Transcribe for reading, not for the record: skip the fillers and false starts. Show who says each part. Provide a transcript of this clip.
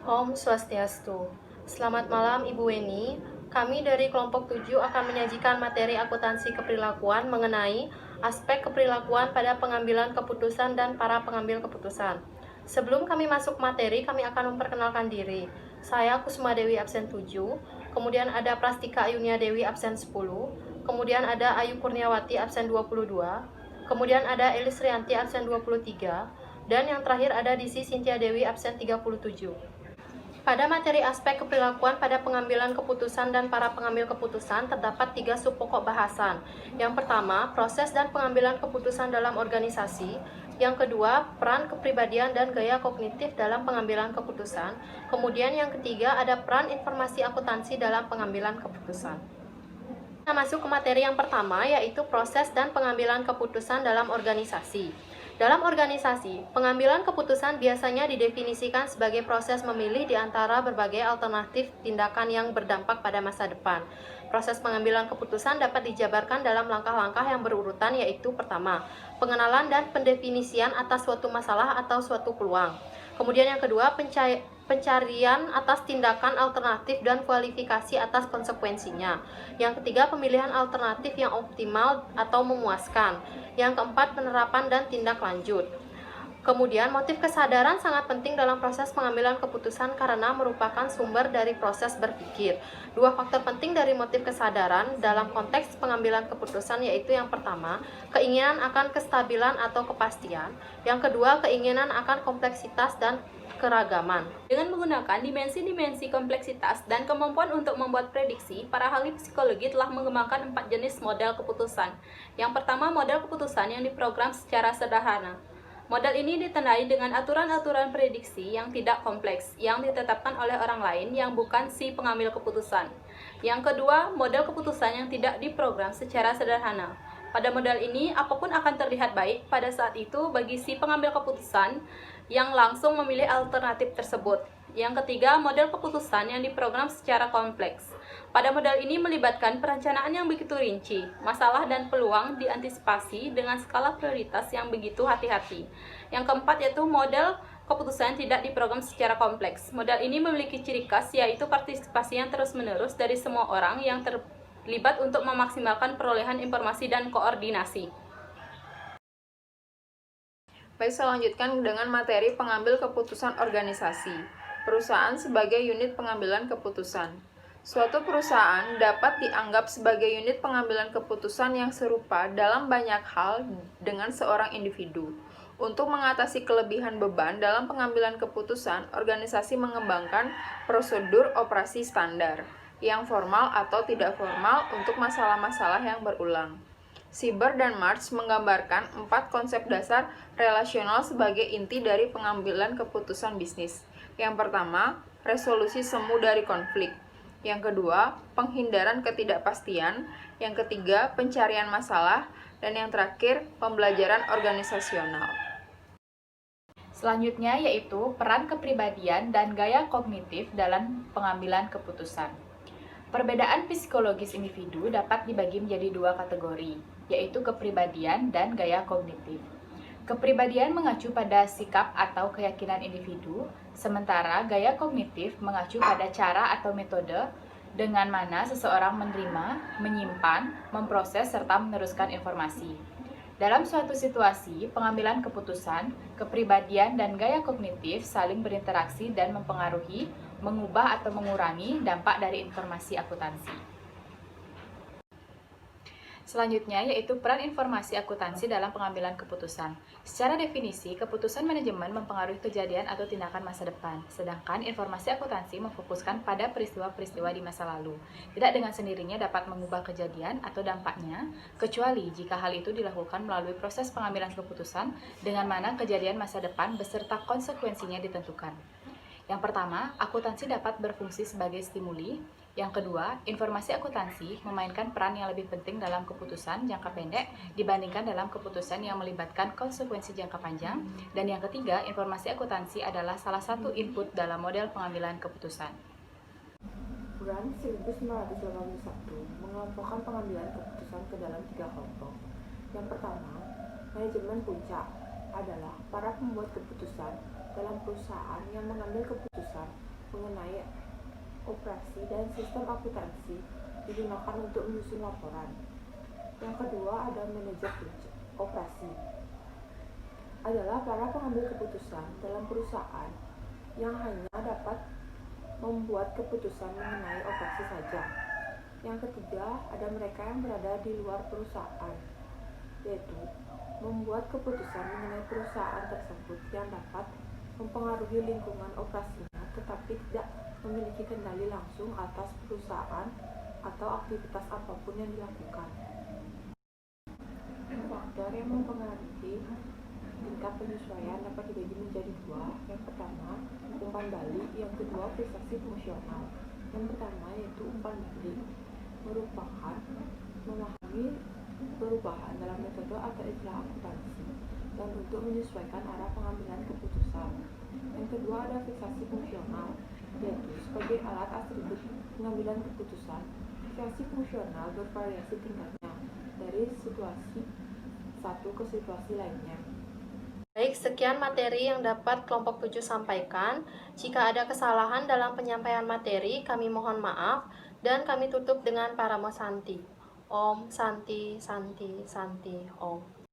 Speaker 1: Om Swastiastu. Selamat malam Ibu Weni. Kami dari kelompok 7 akan menyajikan materi akuntansi keperilakuan mengenai aspek keperilakuan pada pengambilan keputusan dan para pengambil keputusan. Sebelum kami masuk materi, kami akan memperkenalkan diri. Saya Kusuma Dewi absen 7, kemudian ada Prastika Ayunia Dewi absen 10, kemudian ada Ayu Kurniawati absen 22, kemudian ada Elis Rianti absen 23, dan yang terakhir ada Disi Sintia Dewi absen 37. Pada materi aspek keperilakuan pada pengambilan keputusan dan para pengambil keputusan terdapat 3 subpokok bahasan. Yang pertama, proses dan pengambilan keputusan dalam organisasi. Yang kedua, peran kepribadian dan gaya kognitif dalam pengambilan keputusan. Kemudian yang ketiga, ada peran informasi akuntansi dalam pengambilan keputusan. Kita masuk ke materi yang pertama, yaitu proses dan pengambilan keputusan dalam organisasi. Dalam organisasi, pengambilan keputusan biasanya didefinisikan sebagai proses memilih di antara berbagai alternatif tindakan yang berdampak pada masa depan. Proses pengambilan keputusan dapat dijabarkan dalam langkah-langkah yang berurutan, yaitu pertama, pengenalan dan pendefinisian atas suatu masalah atau suatu peluang. Kemudian yang kedua, pencarian atas tindakan alternatif dan kualifikasi atas konsekuensinya. Yang ketiga, pemilihan alternatif yang optimal atau memuaskan. Yang keempat, penerapan dan tindak lanjut. Kemudian, motif kesadaran sangat penting dalam proses pengambilan keputusan karena merupakan sumber dari proses berpikir. Dua faktor penting dari motif kesadaran dalam konteks pengambilan keputusan yaitu yang pertama, keinginan akan kestabilan atau kepastian. Yang kedua, keinginan akan kompleksitas dan keragaman.
Speaker 2: Dengan menggunakan dimensi-dimensi kompleksitas dan kemampuan untuk membuat prediksi, para ahli psikologi telah mengembangkan 4 jenis model keputusan. Yang pertama, model keputusan yang diprogram secara sederhana. Model ini ditandai dengan aturan-aturan prediksi yang tidak kompleks, yang ditetapkan oleh orang lain yang bukan si pengambil keputusan. Yang kedua, model keputusan yang tidak diprogram secara sederhana. Pada model ini, apapun akan terlihat baik pada saat itu bagi si pengambil keputusan yang langsung memilih alternatif tersebut. Yang ketiga, model keputusan yang diprogram secara kompleks. Pada model ini melibatkan perencanaan yang begitu rinci, masalah dan peluang diantisipasi dengan skala prioritas yang begitu hati-hati. Yang keempat yaitu model keputusan tidak diprogram secara kompleks. Model ini memiliki ciri khas yaitu partisipasi yang terus-menerus dari semua orang yang terlibat untuk memaksimalkan perolehan informasi dan koordinasi.
Speaker 3: Baik, saya lanjutkan dengan materi pengambil keputusan organisasi. Perusahaan sebagai unit pengambilan keputusan. Suatu perusahaan dapat dianggap sebagai unit pengambilan keputusan yang serupa dalam banyak hal dengan seorang individu. Untuk mengatasi kelebihan beban dalam pengambilan keputusan, organisasi mengembangkan prosedur operasi standar, yang formal atau tidak formal untuk masalah-masalah yang berulang. Sieber dan Marx menggambarkan 4 konsep dasar relasional sebagai inti dari pengambilan keputusan bisnis. Yang pertama, resolusi semu dari konflik. Yang kedua, penghindaran ketidakpastian. Yang ketiga, pencarian masalah. Dan yang terakhir, pembelajaran organisasional.
Speaker 4: Selanjutnya yaitu peran kepribadian dan gaya kognitif dalam pengambilan keputusan. Perbedaan psikologis individu dapat dibagi menjadi 2 kategori, yaitu kepribadian dan gaya kognitif. Kepribadian mengacu pada sikap atau keyakinan individu, sementara gaya kognitif mengacu pada cara atau metode dengan mana seseorang menerima, menyimpan, memproses, serta meneruskan informasi. Dalam suatu situasi pengambilan keputusan, kepribadian dan gaya kognitif saling berinteraksi dan mempengaruhi, mengubah atau mengurangi dampak dari informasi akuntansi. Selanjutnya yaitu peran informasi akuntansi dalam pengambilan keputusan. Secara definisi, keputusan manajemen mempengaruhi kejadian atau tindakan masa depan, sedangkan informasi akuntansi memfokuskan pada peristiwa-peristiwa di masa lalu. Tidak dengan sendirinya dapat mengubah kejadian atau dampaknya, kecuali jika hal itu dilakukan melalui proses pengambilan keputusan dengan mana kejadian masa depan beserta konsekuensinya ditentukan. Yang pertama, akuntansi dapat berfungsi sebagai stimuli. Yang kedua, informasi akuntansi memainkan peran yang lebih penting dalam keputusan jangka pendek dibandingkan dalam keputusan yang melibatkan konsekuensi jangka panjang. Dan yang ketiga, informasi akuntansi adalah salah satu input dalam model pengambilan keputusan.
Speaker 5: Brand 1981 mengelompokkan pengambilan keputusan ke dalam 3 kelompok. Yang pertama, manajemen puncak adalah para pembuat keputusan dalam perusahaan yang mengambil keputusan mengenai operasi dan sistem akuntansi digunakan untuk menyusun laporan. Yang kedua ada manajer operasi. Adalah para pengambil keputusan dalam perusahaan yang hanya dapat membuat keputusan mengenai operasi saja. Yang ketiga ada mereka yang berada di luar perusahaan, yaitu membuat keputusan mengenai perusahaan tersebut yang dapat mempengaruhi lingkungan operasinya tetapi tidak memiliki kendali langsung atas perusahaan atau aktivitas apapun yang dilakukan. Faktor yang mempengaruhi tingkat penyesuaian dapat dibagi menjadi dua. Yang pertama, umpan balik. Yang kedua, prestasi fungsional. Yang pertama yaitu umpan balik, merupakan memahami perubahan dalam metode atau istilah akuntansi dan untuk menyesuaikan arah pengambilan keputusan. Yang kedua ada fiksasi fungsional, yaitu sebagai alat atribut pengambilan keputusan. Fiksasi fungsional bervariasi tingkatnya dari situasi satu ke situasi lainnya.
Speaker 1: Baik, sekian materi yang dapat kelompok 7 sampaikan. Jika ada kesalahan dalam penyampaian materi, kami mohon maaf dan kami tutup dengan Paramo Santi. Om Santi Santi Santi Om.